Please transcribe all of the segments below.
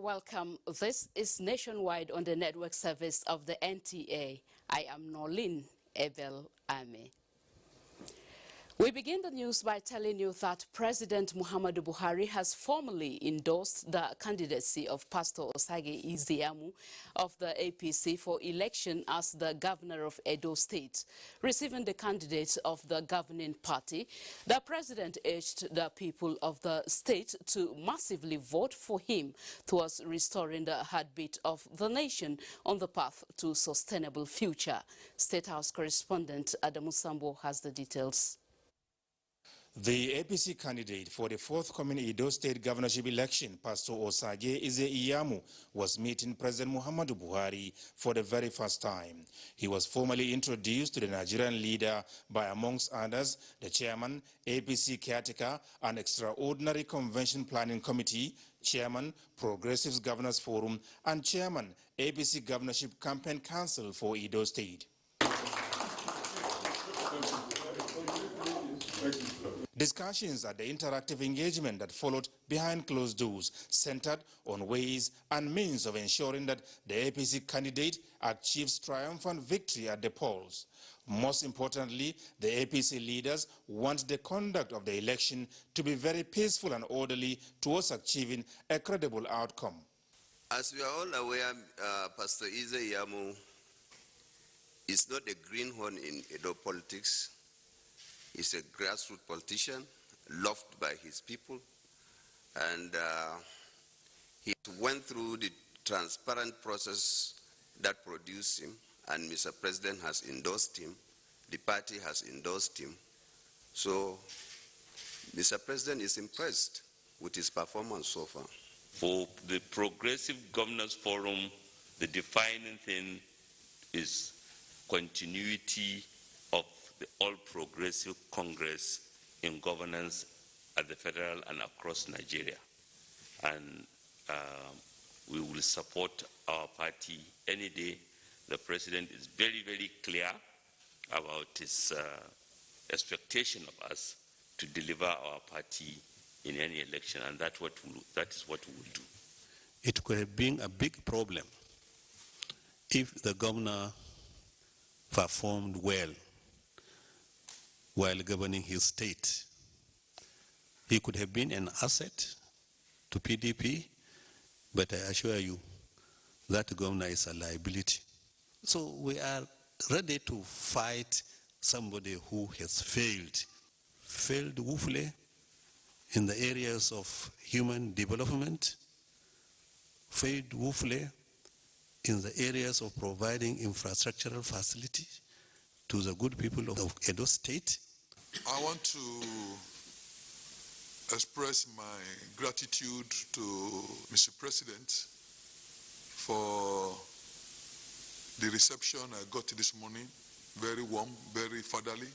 welcome. This is Nationwide on the network service of the NTA. I am Noleen, Abel-Ameh. We begin the news by telling you that President Muhammadu Buhari has formally endorsed the candidacy of Pastor Osage Iziamu of the APC for election as the governor of Edo State. Receiving the candidate of the governing party, the president urged the people of the state to massively vote for him towards restoring the heartbeat of the nation on the path to sustainable future. State House correspondent Adamu Sambo has the details. The APC candidate for the forthcoming Edo State governorship election, Pastor Osage Iziamu, was meeting President Muhammadu Buhari for the very first time. He was formally introduced to the Nigerian leader by, amongst others, the chairman, APC caretaker and extraordinary convention planning committee, chairman, Progressives Governors Forum, and chairman, APC Governorship Campaign Council for Edo State. Discussions at the interactive engagement that followed behind closed doors centered on ways and means of ensuring that the APC candidate achieves triumphant victory at the polls. Most importantly, the APC leaders want the conduct of the election to be very peaceful and orderly towards achieving a credible outcome. As we are all aware, Pastor Iziamu is not a greenhorn in Edo politics. He's a grassroots politician, loved by his people, and he went through the transparent process that produced him, and Mr. President has endorsed him, the party has endorsed him. So Mr. President is impressed with his performance so far. For the Progressive Governors Forum, the defining thing is continuity of the All Progressive Congress in governance at the federal and across Nigeria. And we will support our party any day. The president is very, very clear about his expectation of us to deliver our party in any election, and that is what we will do. It could have been a big problem if the governor performed well while governing his state. He could have been an asset to PDP, but I assure you that governor is a liability. So we are ready to fight somebody who has failed woefully in the areas of human development, failed woefully in the areas of providing infrastructural facilities to the good people of Edo State. I want to express my gratitude to Mr. President for the reception I got this morning. Very warm, very fatherly.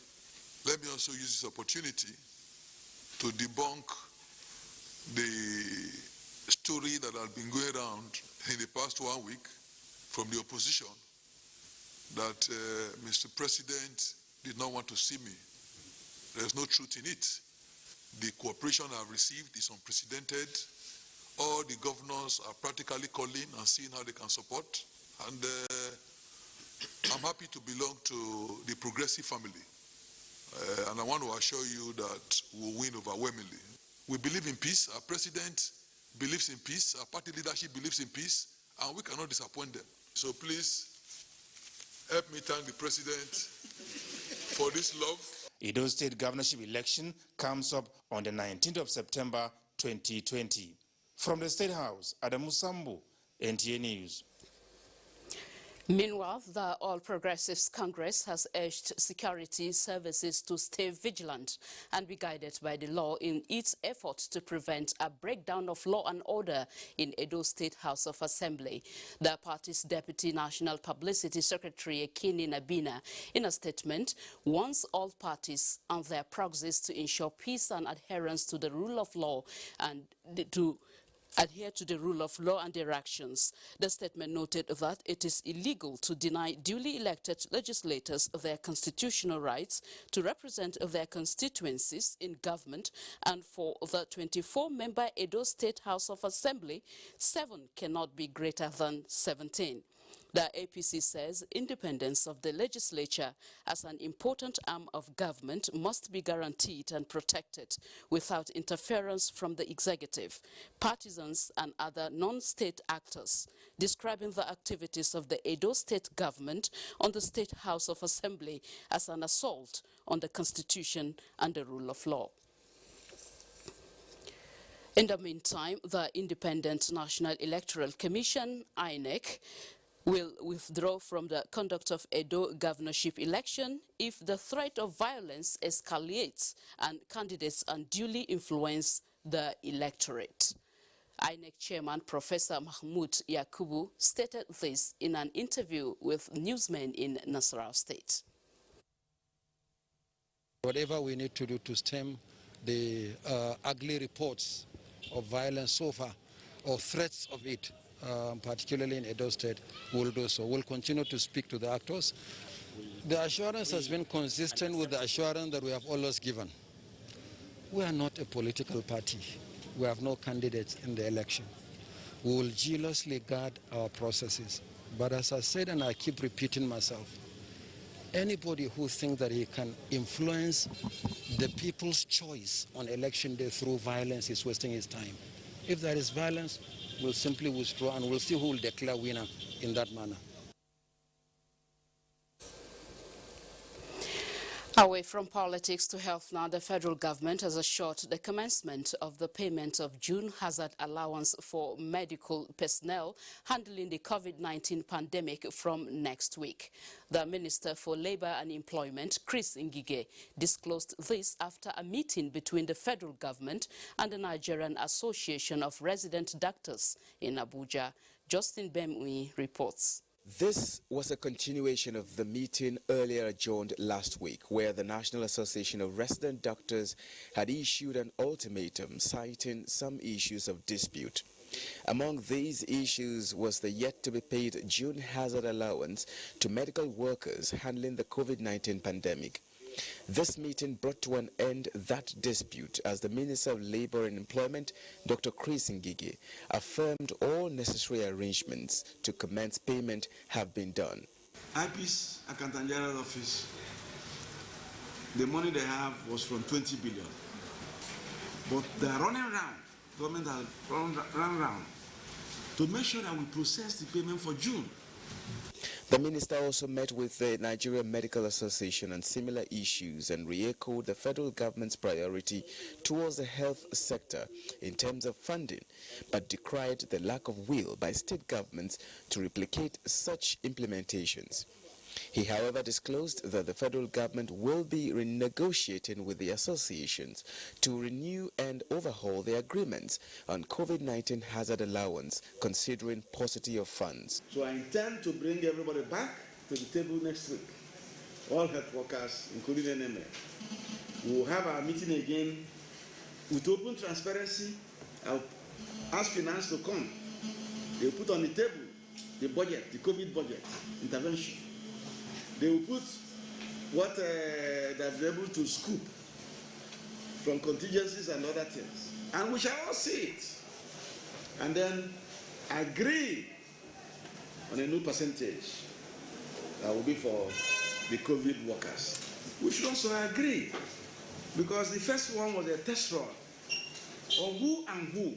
Let me also use this opportunity to debunk the story that has been going around in the past 1 week from the opposition that Mr. President did not want to see me. There's no truth in it. The cooperation I've received is unprecedented. All the governors are practically calling and seeing how they can support. And I'm happy to belong to the progressive family. And I want to assure you that we'll win overwhelmingly. We believe in peace. Our president believes in peace. Our party leadership believes in peace. And we cannot disappoint them. So please, help me thank the president for this love. Edo State governorship election comes up on the 19th of September 2020. From the State House, Adamu Sambo, NTA News. Meanwhile, the All Progressives Congress has urged security services to stay vigilant and be guided by the law in its effort to prevent a breakdown of law and order in Edo State House of Assembly. The party's Deputy National Publicity Secretary, Ekini Nabina, in a statement, wants all parties and their proxies to ensure peace and adherence to the rule of law and to adhere to the rule of law and their actions. The statement noted that it is illegal to deny duly elected legislators their constitutional rights to represent their constituencies in government, and for the 24-member Edo State House of Assembly, 7 cannot be greater than 17. The APC says independence of the legislature as an important arm of government must be guaranteed and protected without interference from the executive, partisans and other non-state actors, describing the activities of the Edo State government on the State House of Assembly as an assault on the Constitution and the rule of law. In the meantime, the Independent National Electoral Commission, INEC, will withdraw from the conduct of Edo governorship election if the threat of violence escalates and candidates unduly influence the electorate. INEC Chairman Professor Mahmoud Yakubu stated this in an interview with newsmen in Nasarawa State. Whatever we need to do to stem the ugly reports of violence so far, or threats of it, particularly in Edo State, will do so. We'll continue to speak to the actors. The assurance has been consistent with the assurance that we have always given. We are not a political party. We have no candidates in the election. We will jealously guard our processes. But as I said, and I keep repeating myself, anybody who thinks that he can influence the people's choice on election day through violence is wasting his time. If there is violence, we'll simply withdraw and we'll see who will declare winner in that manner. Away from politics to health now, the federal government has assured the commencement of the payment of June hazard allowance for medical personnel handling the COVID-19 pandemic from next week. The Minister for Labor and Employment, Chris Ngige, disclosed this after a meeting between the federal government and the Nigerian Association of Resident Doctors in Abuja. Justin Bemui reports. This was a continuation of the meeting earlier adjourned last week, where the National Association of Resident Doctors had issued an ultimatum citing some issues of dispute. Among these issues was the yet-to-be-paid June hazard allowance to medical workers handling the COVID-19 pandemic. This meeting brought to an end that dispute as the Minister of Labor and Employment, Dr. Chris Ngige, affirmed all necessary arrangements to commence payment have been done. IP's Accountant General Office, the money they have was from 20 billion. But they are running around, government has run around to make sure that we process the payment for June. The minister also met with the Nigerian Medical Association on similar issues and re-echoed the federal government's priority towards the health sector in terms of funding, but decried the lack of will by state governments to replicate such implementations. He, however, disclosed that the federal government will be renegotiating with the associations to renew and overhaul the agreements on COVID-19 hazard allowance, considering paucity of funds. So I intend to bring everybody back to the table next week, all health workers, including NMA. We will have our meeting again with open transparency. I'll ask finance to come. They will put on the table the budget, the COVID budget, intervention. They will put what they've been able to scoop from contingencies and other things. And we shall all see it. And then agree on a new percentage that will be for the COVID workers. We should also agree, because the first one was a test run on who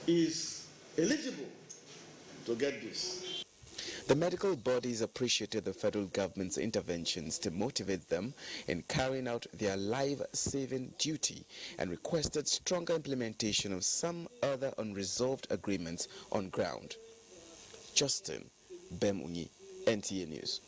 is eligible to get this. The medical bodies appreciated the federal government's interventions to motivate them in carrying out their life-saving duty and requested stronger implementation of some other unresolved agreements on ground. Justin Bemuni, NTA News.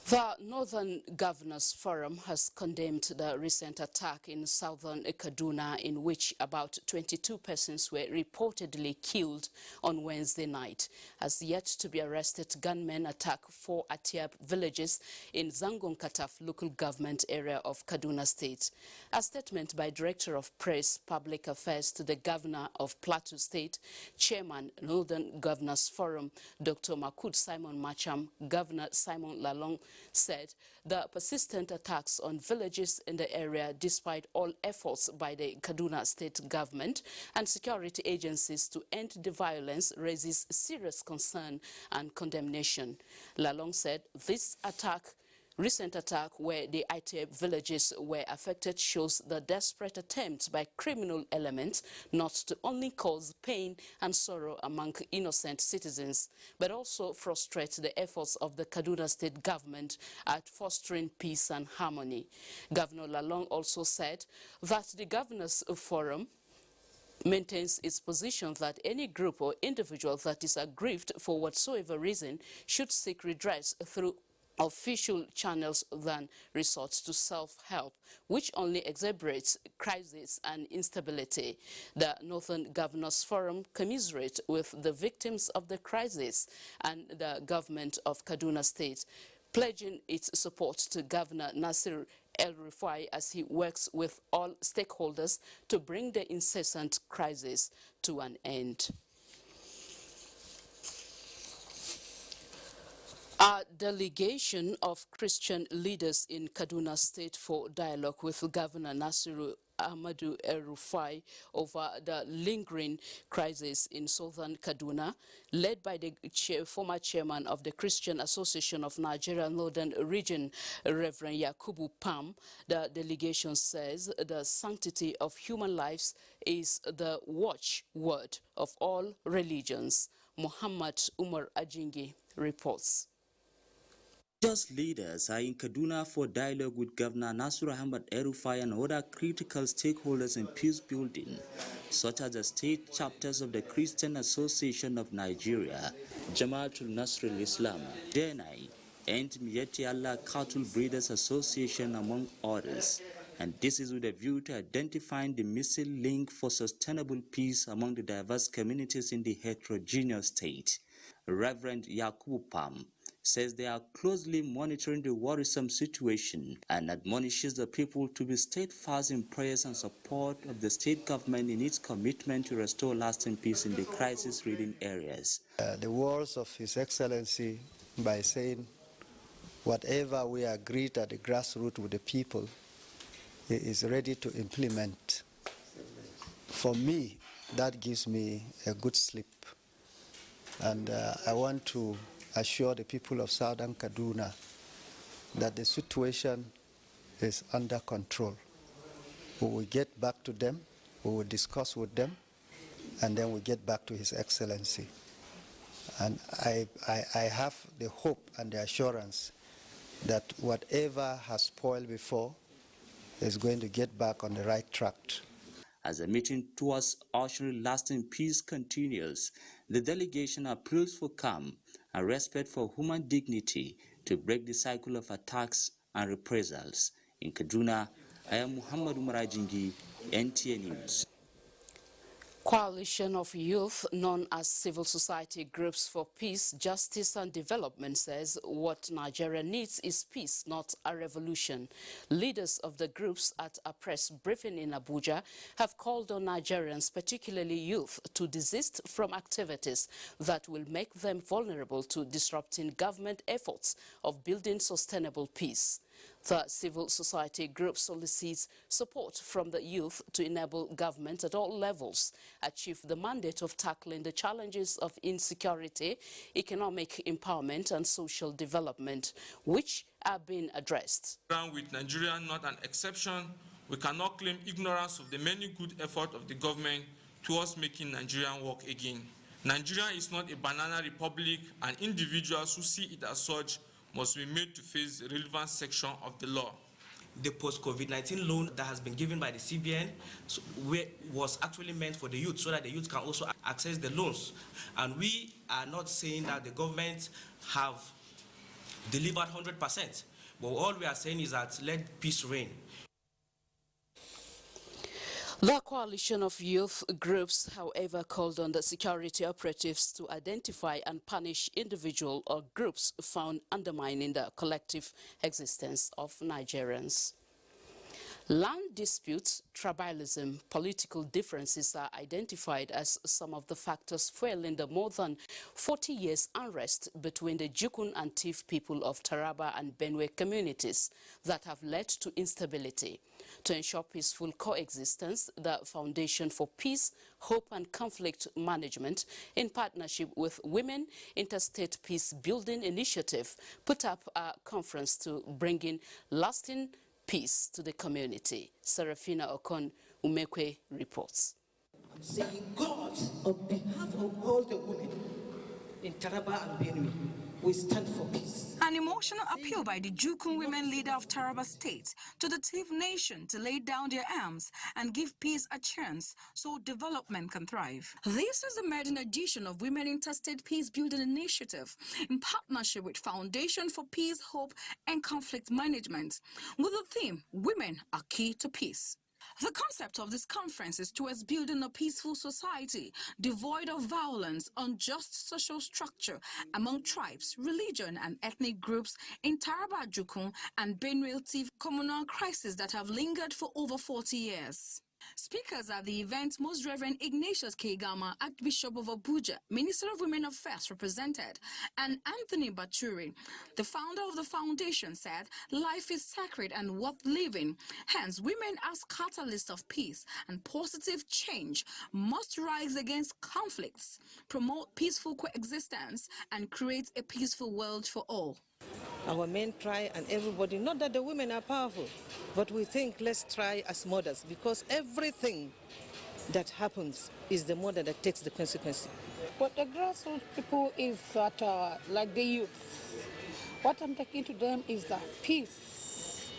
The Northern Governors Forum has condemned the recent attack in southern Kaduna, in which about 22 persons were reportedly killed on Wednesday night. As yet to be arrested, gunmen attacked 4 Atiab villages in Zangon Kataf local government area of Kaduna State. A statement by Director of Press Public Affairs to the Governor of Plateau State, Chairman Northern Governors Forum, Dr. Makud Simon Macham, Governor Simon Lalong, said the persistent attacks on villages in the area, despite all efforts by the Kaduna state government and security agencies to end the violence, raises serious concern and condemnation. Lalong said this recent attack where the IT villages were affected shows the desperate attempts by criminal elements not to only cause pain and sorrow among innocent citizens, but also frustrate the efforts of the Kaduna state government at fostering peace and harmony. Governor Lalong also said that the Governors Forum maintains its position that any group or individual that is aggrieved for whatsoever reason should seek redress through official channels than resorts to self-help, which only exacerbates crisis and instability. The Northern Governors Forum commiserates with the victims of the crisis and the government of Kaduna State, pledging its support to Governor Nasir El-Rufai as he works with all stakeholders to bring the incessant crisis to an end. A delegation of Christian leaders in Kaduna State for dialogue with Governor Nasiru Ahmadu El-Rufai over the lingering crisis in southern Kaduna, led by the former chairman of the Christian Association of Nigeria Northern Region, Reverend Yakubu Pam. The delegation says the sanctity of human lives is the watchword of all religions. Muhammad Umar Ajingi reports. Religious leaders are in Kaduna for dialogue with Governor Nasir Ahmad El-Rufai and other critical stakeholders in peace building, such as the state chapters of the Christian Association of Nigeria, Jamaatul Nasrul Islam, DNI, and Miyetti Allah Cattle Breeders Association, among others. And this is with a view to identifying the missing link for sustainable peace among the diverse communities in the heterogeneous state. Reverend Yakubu Pam says they are closely monitoring the worrisome situation and admonishes the people to be steadfast in prayers and support of the state government in its commitment to restore lasting peace in the crisis-ridden areas. The words of His Excellency by saying, whatever we agreed at the grassroots with the people, he is ready to implement. For me, that gives me a good sleep. And I want to assure the people of Southern Kaduna that the situation is under control. We will get back to them, we will discuss with them, and then we get back to His Excellency. And I have the hope and the assurance that whatever has spoiled before is going to get back on the right track. As the meeting towards ushering lasting peace continues, the delegation appeals for calm and respect for human dignity to break the cycle of attacks and reprisals. In Kaduna, I am Muhammad Umar Ajingi, NTA News. Coalition of youth known as Civil Society Groups for Peace, Justice and Development says what Nigeria needs is peace, not a revolution. Leaders of the groups at a press briefing in Abuja have called on Nigerians, particularly youth, to desist from activities that will make them vulnerable to disrupting government efforts of building sustainable peace. The civil society group solicits support from the youth to enable government at all levels achieve the mandate of tackling the challenges of insecurity, economic empowerment and social development, which are being addressed. With Nigeria not an exception, we cannot claim ignorance of the many good efforts of the government towards making Nigeria work again. Nigeria is not a banana republic, and individuals who see it as such must be made to face the relevant section of the law. The post-COVID-19 loan that has been given by the CBN was actually meant for the youth, so that the youth can also access the loans. And we are not saying that the government have delivered 100%. But all we are saying is that let peace reign. The coalition of youth groups, however, called on the security operatives to identify and punish individual or groups found undermining the collective existence of Nigerians. Land disputes, tribalism, political differences are identified as some of the factors fueling the more than 40 years unrest between the Jukun and Tiv people of Taraba and Benue communities that have led to instability. To ensure peaceful coexistence, the Foundation for Peace, Hope and Conflict Management, in partnership with Women Interstate Peace Building Initiative, put up a conference to bring in lasting peace to the community. Serafina Okon-Umekwe reports. I'm saying, God, on behalf of all the women in Taraba and Benue, we stand for peace. An emotional appeal by the Jukun women leader of Taraba State to the Tiv nation to lay down their arms and give peace a chance so development can thrive. This is the maiden edition of Women Interstate Peace Building Initiative in partnership with Foundation for Peace, Hope and Conflict Management with the theme, Women are Key to Peace. The concept of this conference is towards building a peaceful society, devoid of violence, unjust social structure among tribes, religion and ethnic groups in Taraba Jukun and Benue Tiv communal crises that have lingered for over 40 years. Speakers at the event, Most Reverend Ignatius Kegama, Archbishop of Abuja, Minister of Women Affairs represented, and Anthony Baturi, the founder of the foundation, said life is sacred and worth living. Hence, women as catalysts of peace and positive change must rise against conflicts, promote peaceful coexistence, and create a peaceful world for all. Our men try and everybody, not that the women are powerful, but we think let's try as mothers, because everything that happens is the mother that takes the consequences. But the grassroots people is that, like the youth, what I'm taking to them is that peace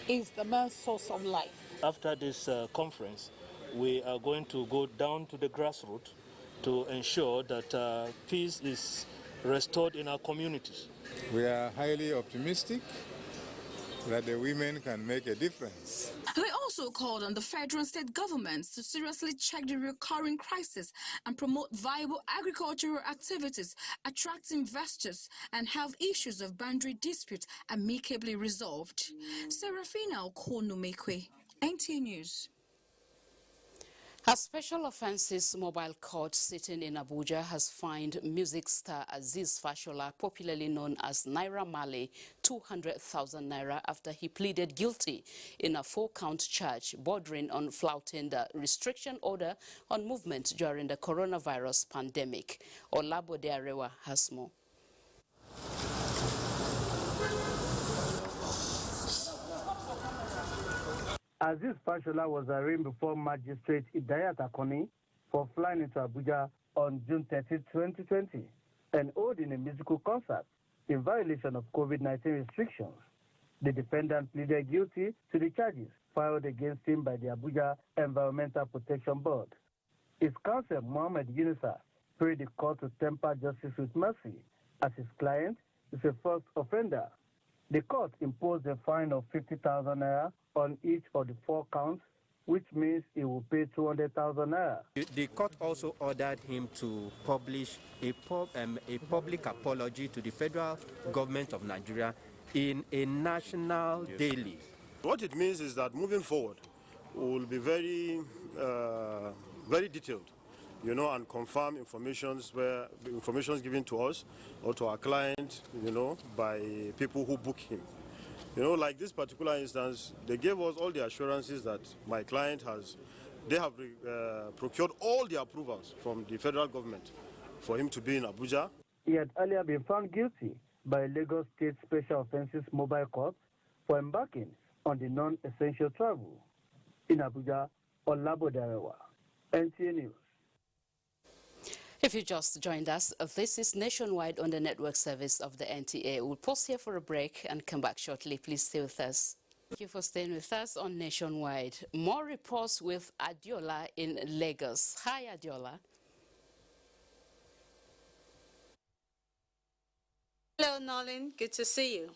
is the main source of life. After this conference, we are going to go down to the grassroots to ensure that peace is restored in our communities. We are highly optimistic that the women can make a difference. They also called on the federal and state governments to seriously check the recurring crisis and promote viable agricultural activities, attract investors, and have issues of boundary dispute amicably resolved. Serafina Okon-Umekwe, NTA News. A special offences mobile court sitting in Abuja has fined music star Aziz Fashola, popularly known as Naira Marley, 200,000 naira after he pleaded guilty in a 4-count charge bordering on flouting the restriction order on movement during the coronavirus pandemic. Olabode Arewa has more. Aziz Fashola was arraigned before Magistrate Idayat Akoni for flying into Abuja on June 30, 2020, and holding a musical concert in violation of COVID-19 restrictions. The defendant pleaded guilty to the charges filed against him by the Abuja Environmental Protection Board. His counsel, Mohammed Yunusa, prayed the court to temper justice with mercy, as his client is a first offender. The court imposed a fine of 50,000 naira on each of the 4 counts, which means he will pay 200,000 naira. The court also ordered him to publish a public apology to the federal government of Nigeria in a national daily. What it means is that moving forward, we will be very detailed, and confirm information given to us or to our client, by people who book him. Like this particular instance, they gave us all the assurances that my client they have procured all the approvals from the federal government for him to be in Abuja. He had earlier been found guilty by Lagos State Special Offences Mobile Court for embarking on the non-essential travel. In Abuja, Olabode Arewa, NTA News. If you just joined us, this is Nationwide on the network service of the NTA. We'll pause here for a break and come back shortly. Please stay with us. Thank you for staying with us on Nationwide. More reports with Adiola in Lagos. Hi, Adiola. Hello, Noleen. Good to see you.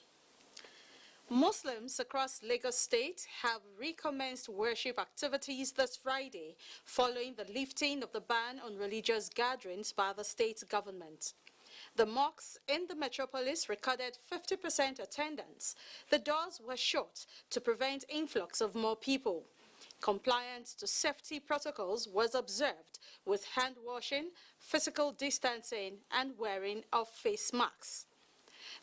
Muslims across Lagos State have recommenced worship activities this Friday following the lifting of the ban on religious gatherings by the state government. The mosques in the metropolis recorded 50% attendance. The doors were shut to prevent influx of more people. Compliance to safety protocols was observed with hand washing, physical distancing, and wearing of face masks.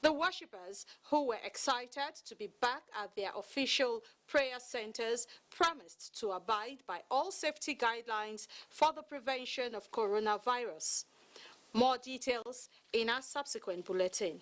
The worshippers, who were excited to be back at their official prayer centers, promised to abide by all safety guidelines for the prevention of coronavirus. More details in our subsequent bulletin.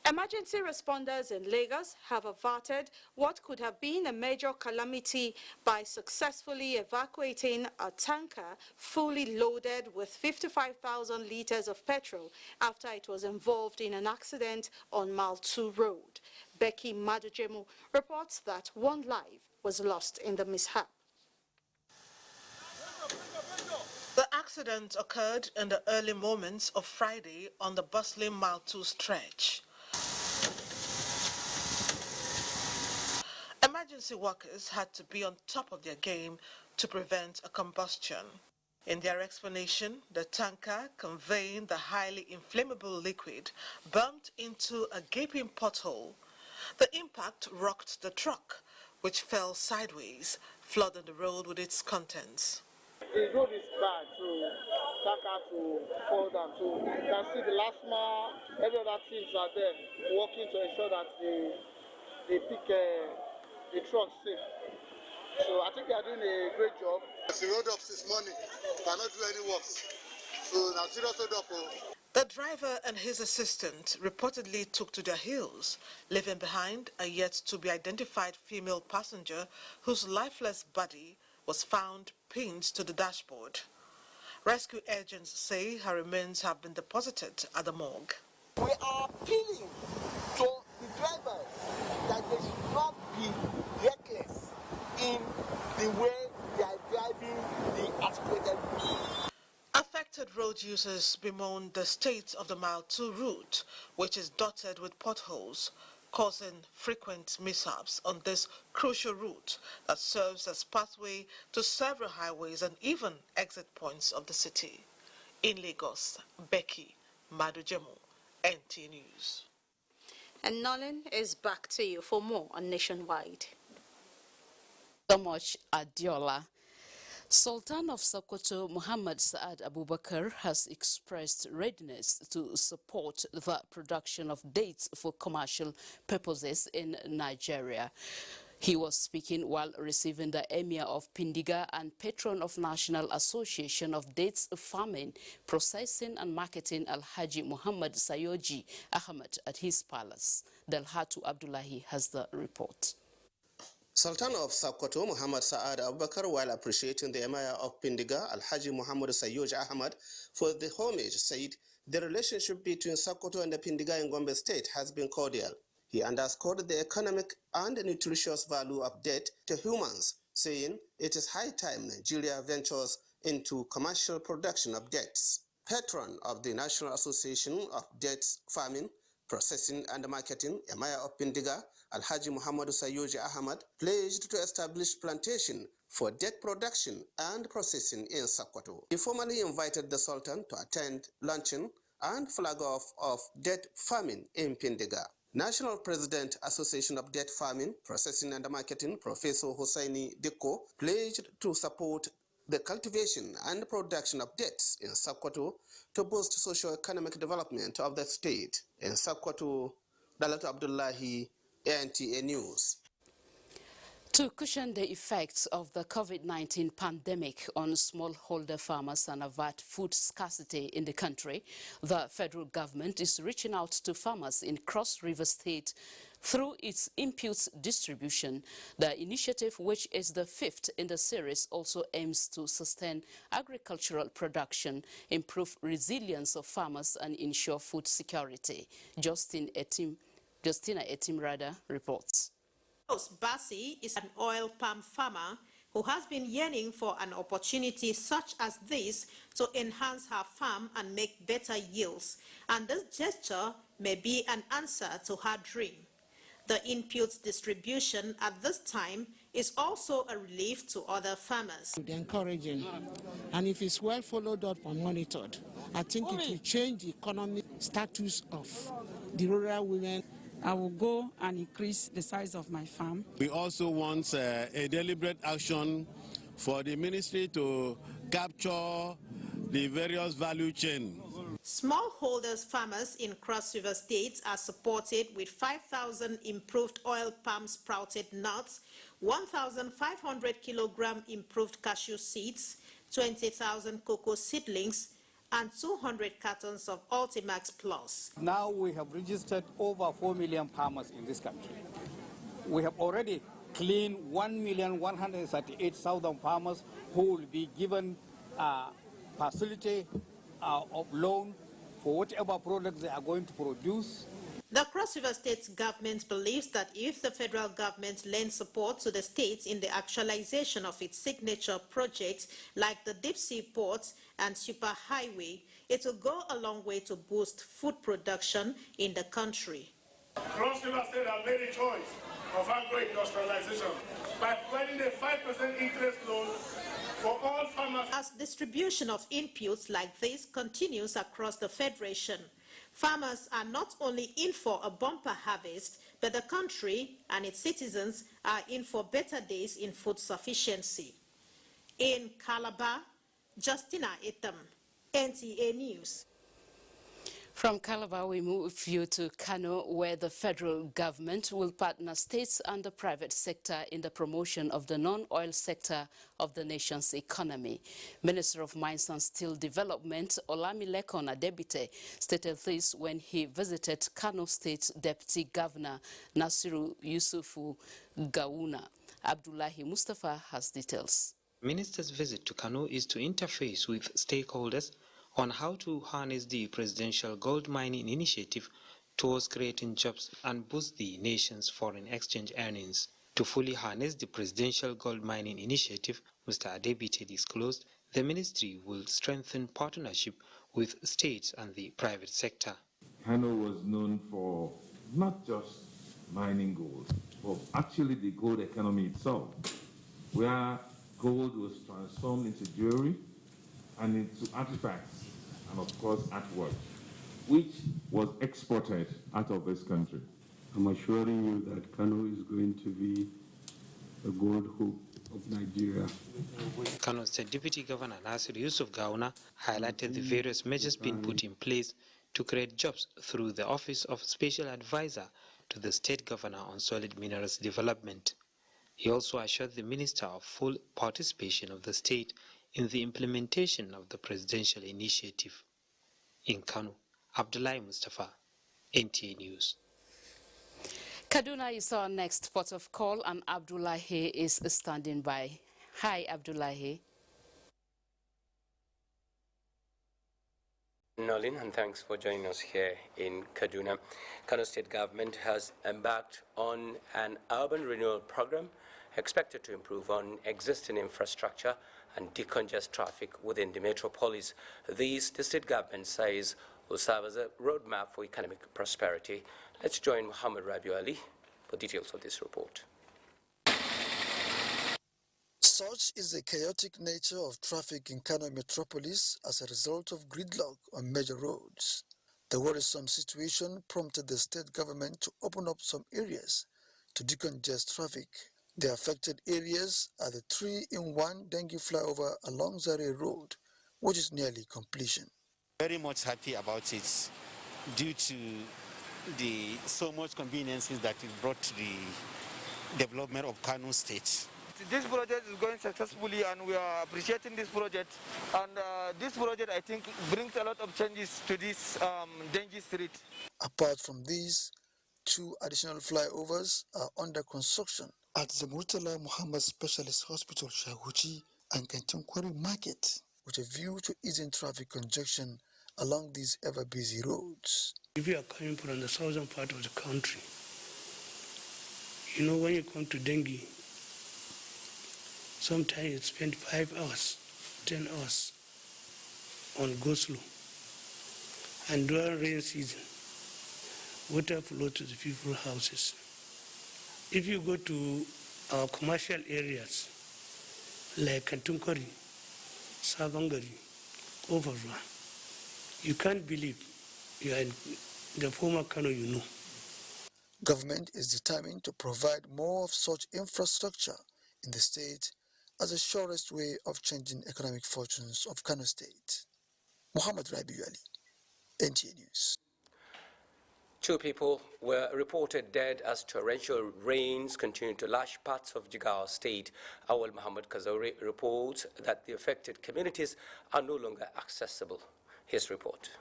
Emergency responders in Lagos have averted what could have been a major calamity by successfully evacuating a tanker fully loaded with 55,000 liters of petrol after it was involved in an accident on Mile 2 Road. Becky Madujemu reports that one life was lost in the mishap. The accident occurred in the early moments of Friday on the bustling Mile 2 stretch. Emergency workers had to be on top of their game to prevent a combustion. In their explanation, the tanker conveying the highly inflammable liquid bumped into a gaping pothole. The impact rocked the truck, which fell sideways, flooding the road with its contents. The road is bad, so tanker to fall down. So you can see the last mile, every other teams are there working to ensure that they pick the truck safe. So I think they are doing a great job. The road up this morning, cannot do any work. So now serious road up. The driver and his assistant reportedly took to their heels, leaving behind a yet-to-be-identified female passenger whose lifeless body was found pinned to the dashboard. Rescue agents say her remains have been deposited at the morgue. We are appealing to the drivers that they should not be reckless in the way they are driving the articulated. Affected road users bemoan the state of the Mile 2 route, which is dotted with potholes, causing frequent mishaps on this crucial route that serves as pathway to several highways and even exit points of the city. In Lagos, Becky Madujemu, NTA News. And Noleen is back to you for more on Nationwide. So much, Adiola. Sultan of Sokoto, Muhammad Saad Abubakar, has expressed readiness to support the production of dates for commercial purposes in Nigeria. He was speaking while receiving the Emir of Pindiga and patron of National Association of Dates Farming, Processing and Marketing Alhaji Muhammad Sayoji Ahmed at his palace. Delhatu Abdullahi has the report. Sultan of Sokoto, Muhammad Saad Abubakar, while appreciating the Emir of Pindiga, Alhaji Muhammad Sayyoj Ahmad, for the homage, said the relationship between Sokoto and the Pindiga in Gombe State has been cordial. He underscored the economic and nutritious value of date to humans, saying it is high time Nigeria ventures into commercial production of dates. Patron of the National Association of Dates Farming, Processing and Marketing, Emir of Pindiga, Alhaji Muhammad Sayyoj Ahmad, pledged to establish plantation for date production and processing in Sokoto. He formally invited the Sultan to attend luncheon and flag off of date farming in Pindiga. National President, Association of Date Farming, Processing and Marketing, Professor Hosseini Dikko, pledged to support the cultivation and production of dates in Sokoto to boost socio-economic development of the state. In Sokoto, Dalatu Abdullahi, NTA News. To cushion the effects of the COVID-19 pandemic on smallholder farmers and avert food scarcity in the country, the federal government is reaching out to farmers in Cross River State through its inputs distribution. The initiative, which is the fifth in the series, also aims to sustain agricultural production, improve resilience of farmers, and ensure food security. Justina Etimrada reports. Bassi is an oil palm farmer who has been yearning for an opportunity such as this to enhance her farm and make better yields, and this gesture may be an answer to her dream. The inputs distribution at this time is also a relief to other farmers. Encouraging, and if it's well followed up and monitored, I think it will change the economic status of the rural women. I will go and increase the size of my farm. We also want a deliberate action for the ministry to capture the various value chain. Smallholders farmers in Cross River State are supported with 5,000 improved oil palm sprouted nuts, 1,500 kilogram improved cashew seeds, 20,000 cocoa seedlings, and 200 cartons of Ultimax Plus. Now we have registered over 4 million farmers in this country. We have already cleaned 1,138,000 farmers who will be given facility of loan for whatever products they are going to produce. The Cross River State government believes that if the federal government lends support to the states in the actualization of its signature projects like the deep sea ports and superhighway, it will go a long way to boost food production in the country. Cross River State has made a choice of agro-industrialization by providing a 5% interest loan for all farmers. As distribution of inputs like this continues across the Federation, farmers are not only in for a bumper harvest, but the country and its citizens are in for better days in food sufficiency. In Calabar, Justina Etam, NTA News. From Calabar, we move you to Kano, where the federal government will partner states and the private sector in the promotion of the non-oil sector of the nation's economy. Minister of Mines and Steel Development, Olamilekon Adebite, stated this when he visited Kano State Deputy Governor Nasiru Yusufu Gawuna. Abdullahi Mustafa has details. Minister's visit to Kano is to interface with stakeholders on how to harness the presidential gold mining initiative towards creating jobs and boost the nation's foreign exchange earnings. To fully harness the presidential gold mining initiative, Mr. Adebite disclosed the ministry will strengthen partnership with states and the private sector. Kano was known for not just mining gold, but actually the gold economy itself, where gold was transformed into jewelry and into artifacts, and of course artwork, which was exported out of this country. I'm assuring you that Kano is going to be the gold hoop of Nigeria. Kano State Deputy Governor Nasir Yusuf Gawuna highlighted the various measures being put in place to create jobs through the Office of Special Advisor to the State Governor on Solid Minerals Development. He also assured the Minister of full participation of the state in the implementation of the presidential initiative. In Kano, Abdullahi Mustafa, NTA News. Kaduna is our next port of call, and Abdullahi is standing by. Hi, Abdullahi. Noleen, and thanks for joining us here in Kaduna. Kano State Government has embarked on an urban renewal program expected to improve on existing infrastructure and decongest traffic within the metropolis. The state government says will serve as a roadmap for economic prosperity. Let's join Muhammad Rabiu Ali for details of this report. Such is the chaotic nature of traffic in Kano metropolis as a result of gridlock on major roads. The worrisome situation prompted the state government to open up some areas to decongest traffic. The affected areas are the 3-in-1 dengue flyover along Zaria Road, which is nearly completion. Very much happy about it due to the so much conveniences that it brought to the development of Kano State. This project is going successfully and we are appreciating this project. And this project, I think, brings a lot of changes to this dengue street. Apart from these, 2 additional flyovers are under construction at the Murtala Muhammad Specialist Hospital, Shahuchi, and Kantankwari Market, with a view to easing traffic congestion along these ever-busy roads. If you are coming from the southern part of the country, you know, when you come to dengue, Sometimes you spend 5 hours, 10 hours on go-slow. And during rain season, water flows to the people's houses. If you go to our commercial areas, like Kantunkari, Savangari, Overva, you can't believe you are in the former Kano you know. Government is determined to provide more of such infrastructure in the state as the surest way of changing economic fortunes of Kano State. Muhammad Rabiu Ali, NTA News. 2 people were reported dead as torrential rains continue to lash parts of Jigawa State. Awal Muhammad Kazauri reports that the affected communities are no longer accessible. His report.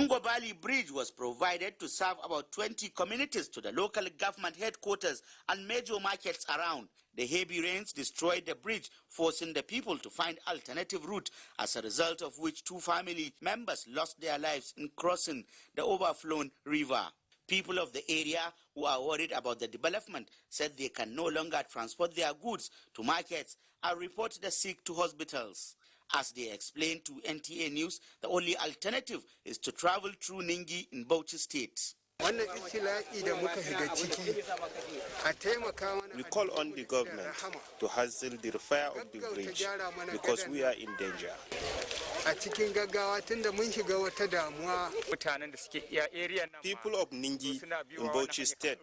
Ngobali Bridge was provided to serve about 20 communities to the local government headquarters and major markets around. The heavy rains destroyed the bridge, forcing the people to find alternative route, as a result of which 2 family members lost their lives in crossing the overflown river. People of the area who are worried about the development said they can no longer transport their goods to markets and report the sick to hospitals. As they explained to NTA News, the only alternative is to travel through Ningi in Bauchi State. We call on the government to hasten the repair of the bridge because we are in danger. People of Ningi in Bauchi State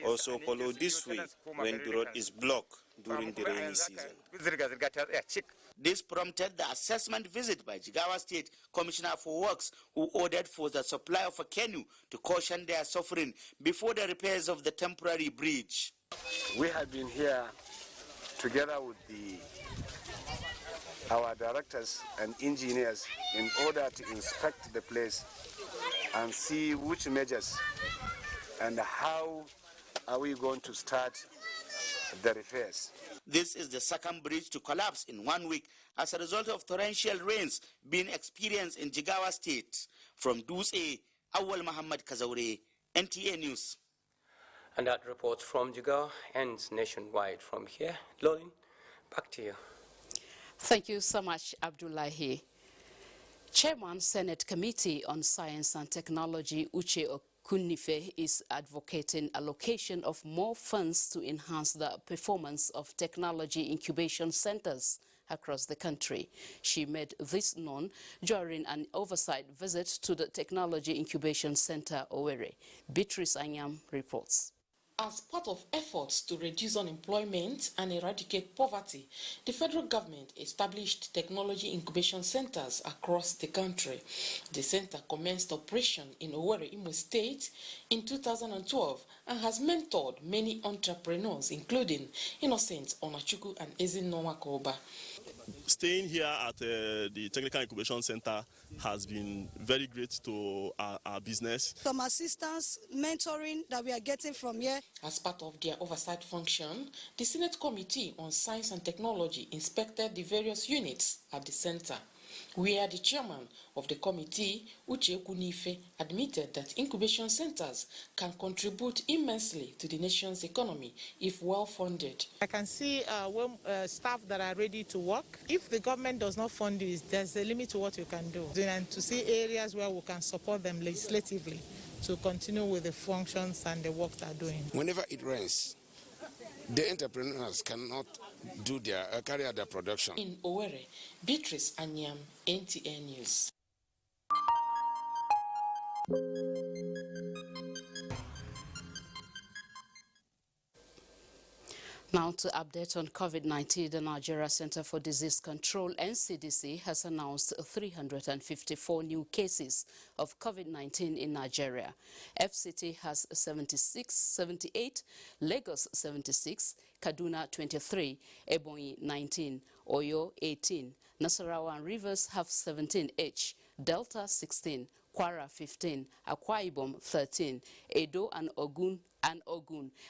also follow this way when the road is blocked during the rainy season. This prompted the assessment visit by Jigawa State Commissioner for Works, who ordered for the supply of a canoe to caution their suffering before the repairs of the temporary bridge. We have been here together with our directors and engineers in order to inspect the place and see which measures and how are we going to start the repairs. This is the second bridge to collapse in 1 week as a result of torrential rains being experienced in Jigawa State. From Duse, Awal Muhammad Kazaure, NTA News. And that report from Jigawa ends nationwide from here. Noleen, back to you. Thank you so much, Abdullahi. Chairman, Senate Committee on Science and Technology, Uche Kunife, is advocating allocation of more funds to enhance the performance of technology incubation centers across the country. She made this known during an oversight visit to the Technology Incubation Center, Owerri. Beatrice Anyam reports. As part of efforts to reduce unemployment and eradicate poverty, the federal government established technology incubation centers across the country. The center commenced operation in Owerri, Imo State in 2012 and has mentored many entrepreneurs, including Innocent Onachukwu and Ezinoma Koba. Staying here at the Technical Incubation Center has been very great to our business. Some assistance, mentoring that we are getting from here. As part of their oversight function, the Senate Committee on Science and Technology inspected the various units at the center, where the chairman of the committee, Uche Kunife, admitted that incubation centers can contribute immensely to the nation's economy if well funded. I can see staff that are ready to work. If the government does not fund this, there's a limit to what we can do. And to see areas where we can support them legislatively to continue with the functions and the work they're doing. Whenever it rains, the entrepreneurs cannot do carry out their production. In Owerri, Beatrice Anyam, NTA News. Now to update on COVID-19, the Nigeria Center for Disease Control, NCDC, has announced 354 new cases of COVID-19 in Nigeria. FCT has 78, Lagos 76, Kaduna 23, Ebonyi 19, Oyo 18, Nasarawa and Rivers have 17 each, Delta 16, Kwara 15, Akwa Ibom 13, Edo and Ogun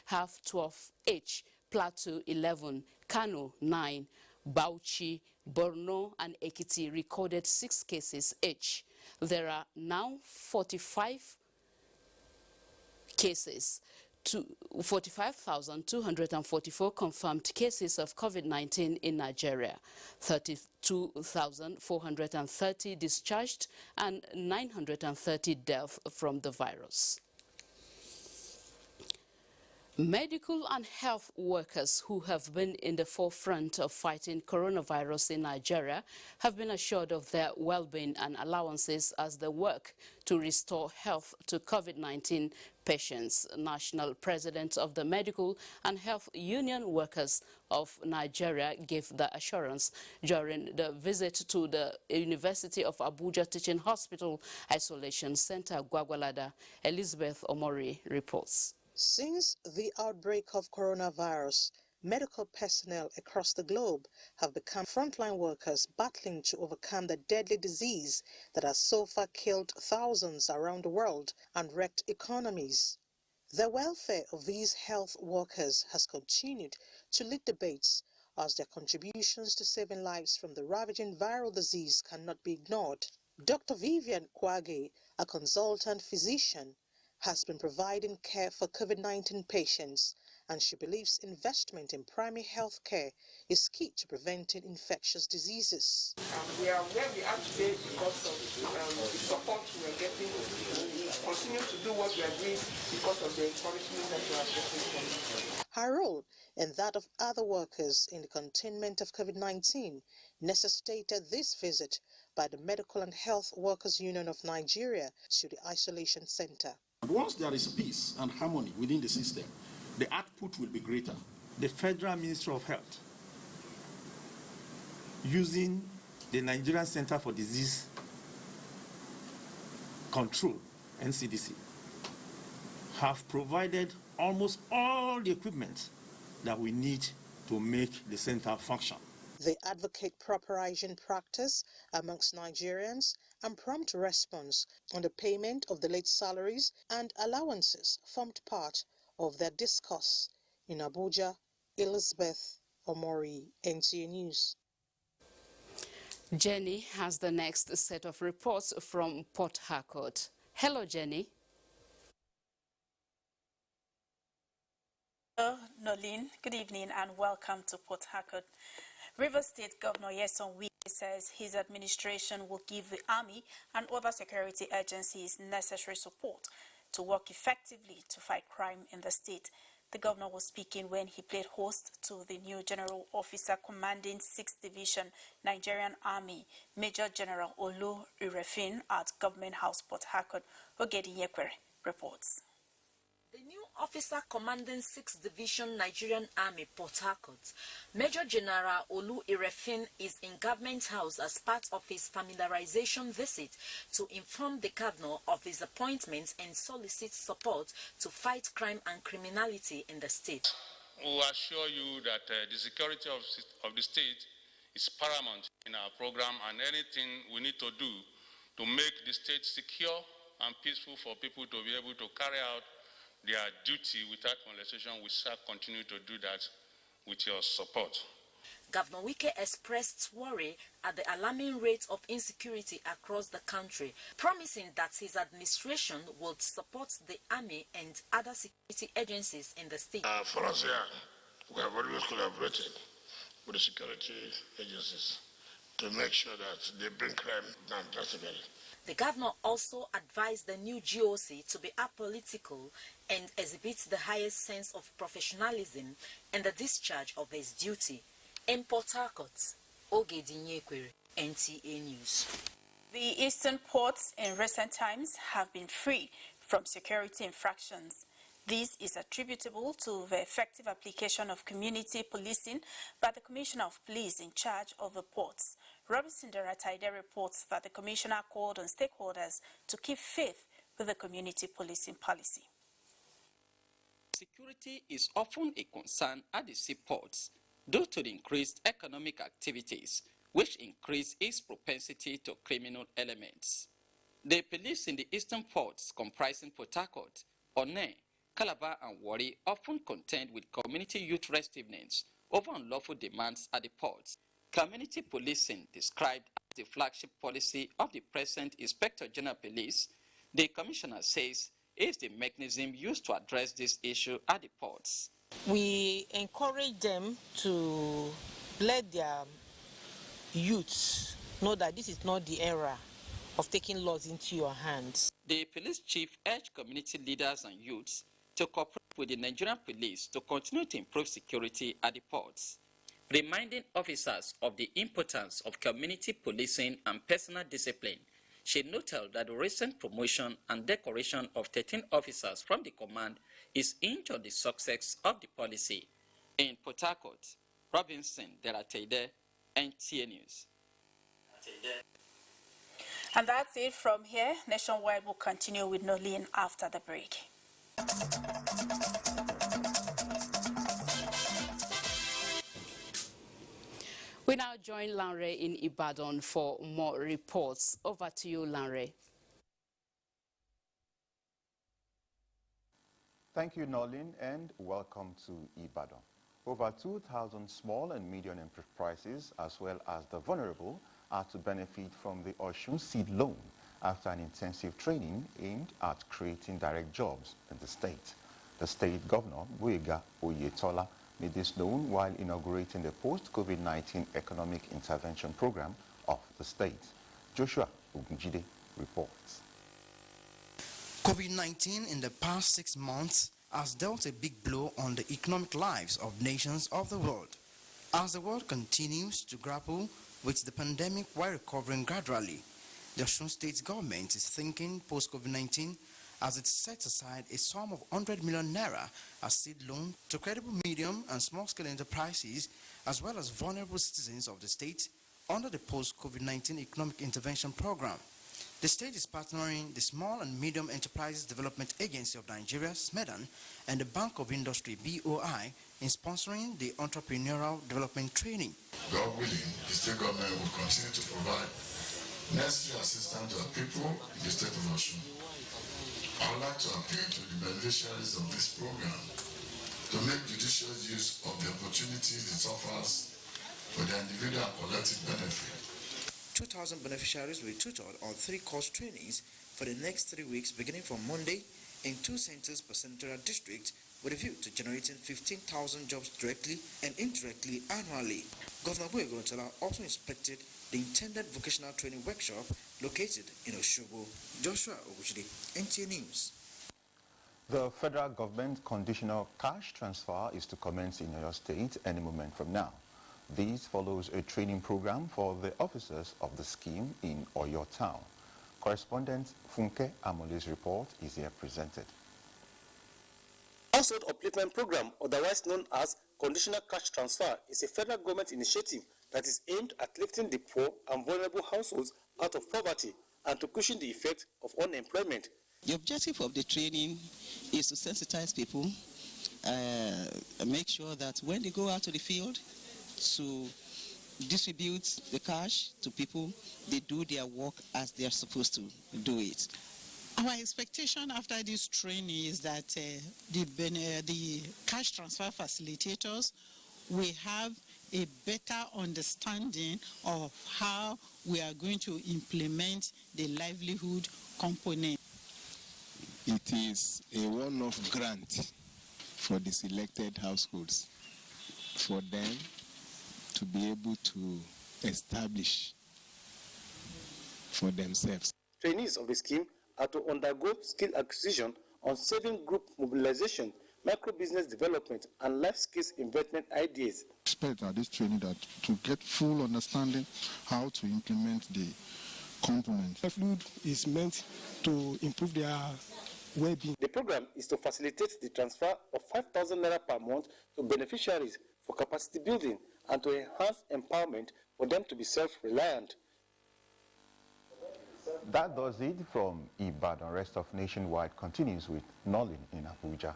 have 12 each, Plateau 11, Kano 9, Bauchi, Borno and Ekiti recorded 6 cases each. There are now 45 cases. 45,244 confirmed cases of COVID-19 in Nigeria, 32,430 discharged, and 930 deaths from the virus. Medical and health workers who have been in the forefront of fighting coronavirus in Nigeria have been assured of their well-being and allowances as they work to restore health to COVID-19 patients. National President of the Medical and Health Union Workers of Nigeria gave the assurance during the visit to the University of Abuja Teaching Hospital Isolation Center, Gwagwalada. Elizabeth Omori reports. Since the outbreak of coronavirus, medical personnel across the globe have become frontline workers battling to overcome the deadly disease that has so far killed thousands around the world and wrecked economies. The welfare of these health workers has continued to lead debates as their contributions to saving lives from the ravaging viral disease cannot be ignored. Dr. Vivian Kwage, a consultant physician, has been providing care for COVID-19 patients, and she believes investment in primary health care is key to preventing infectious diseases. We are where we are today because of the support we are getting. We continue to do what we are doing because of the encouragement that we are getting from them. Her role and that of other workers in the containment of COVID-19 necessitated this visit by the Medical and Health Workers Union of Nigeria to the isolation center. Once there is peace and harmony within the system, the output will be greater. The Federal Ministry of Health, using the Nigerian Center for Disease Control, NCDC, have provided almost all the equipment that we need to make the center function. They advocate proper hygiene practice amongst Nigerians and prompt response on the payment of the late salaries and allowances formed part of their discourse. In Abuja, Elizabeth Omori, NTA News. Jenny has the next set of reports from Port Harcourt. Hello, Jenny. Hello, Noleen. Good evening and welcome to Port Harcourt. Rivers State Governor Nyesom Wike says his administration will give the Army and other security agencies necessary support to work effectively to fight crime in the state. The governor was speaking when he played host to the new General Officer commanding 6th Division Nigerian Army, Major General Olu Irefin at Government House, Port Harcourt. Ogedi Yekwere reports. The new officer commanding 6th Division Nigerian Army, Port Harcourt, Major General Olu Irefin, is in Government House as part of his familiarization visit to inform the governor of his appointment and solicit support to fight crime and criminality in the state. We assure you that the security of the state is paramount in our program, and anything we need to do to make the state secure and peaceful for people to be able to carry out their duty without molestation, we shall continue to do that with your support. Governor Wike expressed worry at the alarming rate of insecurity across the country, promising that his administration would support the army and other security agencies in the state. For us here, we have always collaborated with the security agencies to make sure that they bring crime down drastically. The governor also advised the new GOC to be apolitical and exhibit the highest sense of professionalism and the discharge of his duty. In Port Harcourt, Ogedi Yekwere, NTA News. The eastern ports in recent times have been free from security infractions. This is attributable to the effective application of community policing by the Commissioner of Police in charge of the ports. Robinson Derataide reports that the Commissioner called on stakeholders to keep faith with the community policing policy. Security is often a concern at the seaports due to the increased economic activities, which increase its propensity to criminal elements. The police in the eastern ports comprising Port Harcourt, Onne, Calabar and Warri often contend with community youth restiveness over unlawful demands at the ports. Community policing, described as the flagship policy of the present Inspector General Police, the Commissioner says is the mechanism used to address this issue at the ports. We encourage them to let their youths know that this is not the era of taking laws into your hands. The police chief urged community leaders and youths to cooperate with the Nigerian police to continue to improve security at the ports, reminding officers of the importance of community policing and personal discipline. She noted that the recent promotion and decoration of 13 officers from the command is hinged on the success of the policy. In Port Harcourt, Robinson Deratede, NTA News. And that's it from here. Nationwide will continue with Noleen after the break. We now join Lanre in Ibadan for more reports. Over to you, Lanre. Thank you, Noleen, and welcome to Ibadan. Over 2,000 small and medium enterprises, as well as the vulnerable, are to benefit from the SHUN seed loan after an intensive training aimed at creating direct jobs in the state. The state governor, Buega Oyetola, made this known while inaugurating the post-COVID-19 economic intervention program of the state. Joshua Ogunjide reports. COVID-19 in the past 6 months has dealt a big blow on the economic lives of nations of the world. As the world continues to grapple with the pandemic while recovering gradually, the Osun State government is thinking post-COVID-19 as it sets aside a sum of 100 million naira as seed loan to credible medium and small-scale enterprises as well as vulnerable citizens of the state under the post-COVID-19 economic intervention program. The state is partnering the Small and Medium Enterprises Development Agency of Nigeria, SMEDAN, and the Bank of Industry, BOI, in sponsoring the entrepreneurial development training. God willing, the state government will continue to provide necessary assistance to our people in the state of Osun. I would like to appeal to the beneficiaries of this program to make judicious use of the opportunities it offers for their individual and collective benefit. 2,000 beneficiaries will be tutored on 3 course trainings for the next 3 weeks beginning from Monday in 2 centers per senatorial district with a view to generating 15,000 jobs directly and indirectly annually. Governor Buega Oyetola also inspected the intended vocational training workshop located in Osogbo. Joshua Oguchide, NTA News. The federal government conditional cash transfer is to commence in Oyo State any moment from now. This follows a training program for the officers of the scheme in Oyo Town. Correspondent Funke Amole's report is here presented. Household Upliftment Program, otherwise known as Conditional Cash Transfer, is a federal government initiative that is aimed at lifting the poor and vulnerable households out of poverty and to cushion the effect of unemployment. The objective of the training is to sensitize people, make sure that when they go out to the field to distribute the cash to people, they do their work as they are supposed to do it. Our expectation after this training is that the cash transfer facilitators will have a better understanding of how we are going to implement the livelihood component. It is a one-off grant for the selected households for them to be able to establish for themselves. Trainees of the scheme are to undergo skill acquisition on saving group mobilization, micro-business development, and life skills investment ideas. Expect at this training that to get full understanding how to implement the components. Livelihood is meant to improve their well-being. The program is to facilitate the transfer of 5,000 naira per month to beneficiaries for capacity building and to enhance empowerment for them to be self-reliant. That does it from Ibadan. Rest of Nationwide continues with Noleen in Abuja.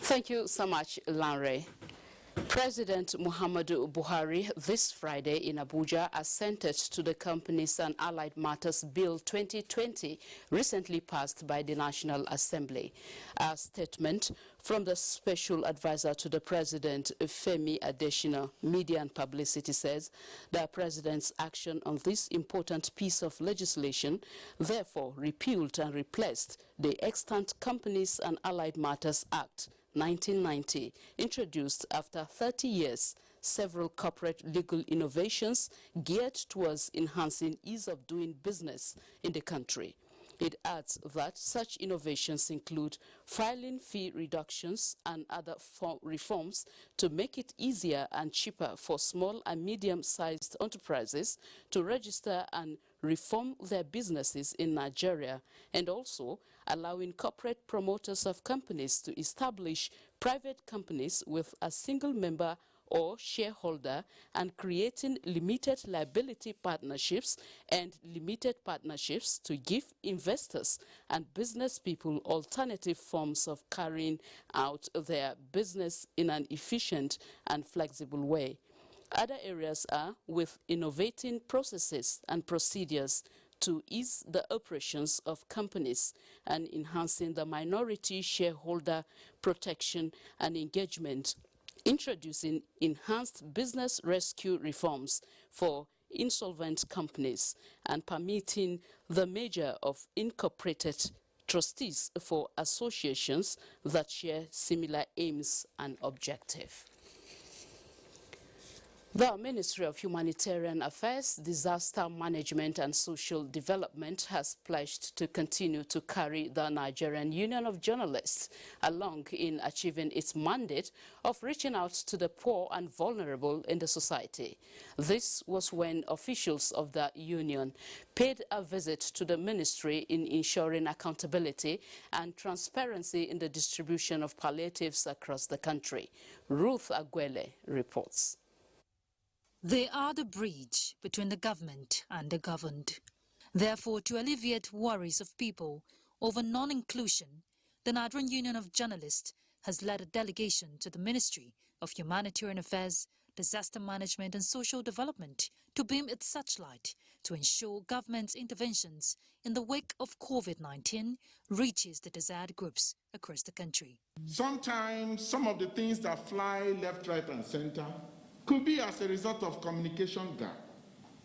Thank you so much, Lanre. President Muhammadu Buhari this Friday in Abuja assented to the Companies and Allied Matters Bill 2020 recently passed by the National Assembly. A statement from the Special Advisor to the President, Femi Adesina, Media and Publicity, says the President's action on this important piece of legislation therefore repealed and replaced the extant Companies and Allied Matters Act 1990, introduced after 30 years, several corporate legal innovations geared towards enhancing ease of doing business in the country. It adds that such innovations include filing fee reductions and other reforms to make it easier and cheaper for small and medium-sized enterprises to register and reform their businesses in Nigeria, and also allowing corporate promoters of companies to establish private companies with a single member or shareholder, and creating limited liability partnerships and limited partnerships to give investors and business people alternative forms of carrying out their business in an efficient and flexible way. Other areas are with innovating processes and procedures to ease the operations of companies and enhancing the minority shareholder protection and engagement, introducing enhanced business rescue reforms for insolvent companies, and permitting the merger of incorporated trustees for associations that share similar aims and objectives. The Ministry of Humanitarian Affairs, Disaster Management and Social Development has pledged to continue to carry the Nigerian Union of Journalists along in achieving its mandate of reaching out to the poor and vulnerable in the society. This was when officials of the union paid a visit to the ministry in ensuring accountability and transparency in the distribution of palliatives across the country. Ruth Agwele reports. They are the bridge between the government and the governed. Therefore, to alleviate worries of people over non-inclusion, the Nigerian Union of Journalists has led a delegation to the Ministry of Humanitarian Affairs, Disaster Management and Social Development to beam its searchlight to ensure government's interventions in the wake of COVID-19 reaches the desired groups across the country. Sometimes some of the things that fly left, right and center could be as a result of communication gap.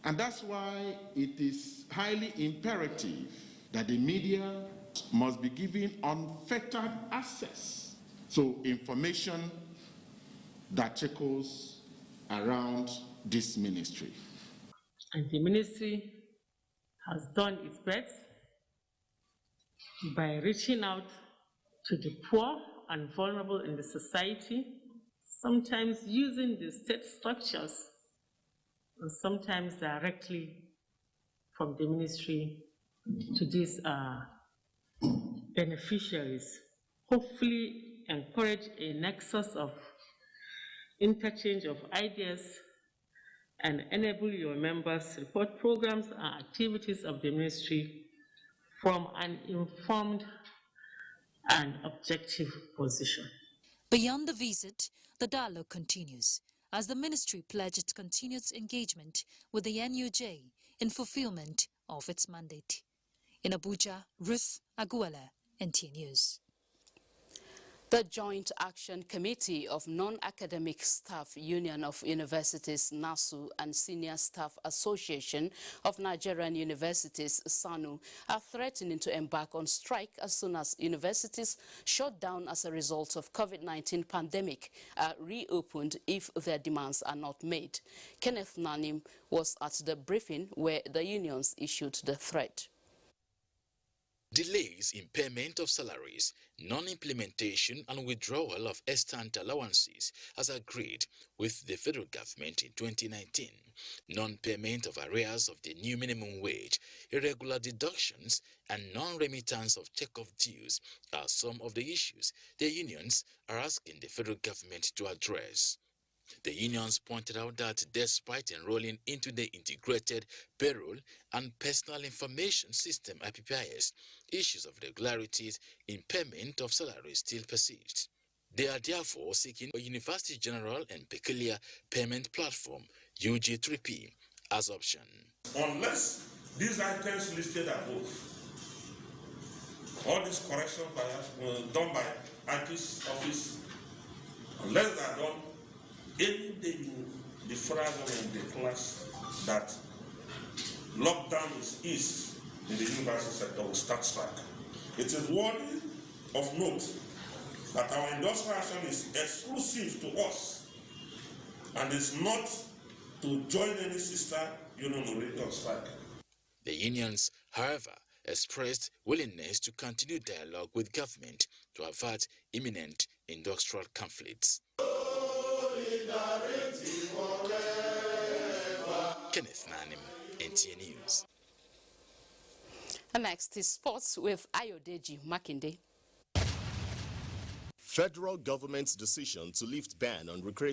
And that's why it is highly imperative that the media must be given unfettered access to information that trickles around this ministry. And the ministry has done its best by reaching out to the poor and vulnerable in the society, sometimes using the state structures, and sometimes directly from the ministry to these beneficiaries. Hopefully encourage a nexus of interchange of ideas and enable your members to report programs and activities of the ministry from an informed and objective position. Beyond the visit, the dialogue continues as the ministry pledges continued engagement with the NUJ in fulfillment of its mandate. In Abuja, Ruth Agwele, NTA News. The Joint Action Committee of Non-Academic Staff Union of Universities, NASU, and Senior Staff Association of Nigerian Universities, SANU, are threatening to embark on strike as soon as universities shut down as a result of COVID-19 pandemic are reopened if their demands are not made. Kenneth Nanim was at the briefing where the unions issued the threat. Delays in payment of salaries, non-implementation and withdrawal of extant allowances as agreed with the federal government in 2019, non-payment of arrears of the new minimum wage, irregular deductions and non-remittance of check-off dues are some of the issues the unions are asking the federal government to address. The unions pointed out that despite enrolling into the Integrated Payroll and Personal Information System (IPPIS), issues of irregularities in payment of salaries still persist. They are therefore seeking a University General and Peculiar Payment Platform, UG3P, as option. Unless these items listed above, all these corrections done by IP's office, unless they are done, any day the federal government declares that lockdown is eased in the university sector will start strike. It is worthy of note that our industrial action is exclusive to us and is not to join any sister union on strike. The unions, however, expressed willingness to continue dialogue with government to avert imminent industrial conflicts. Kenneth Nanim, NTA News. And next is sports with Ayodeji Makinde. Federal government's decision to lift ban on recreational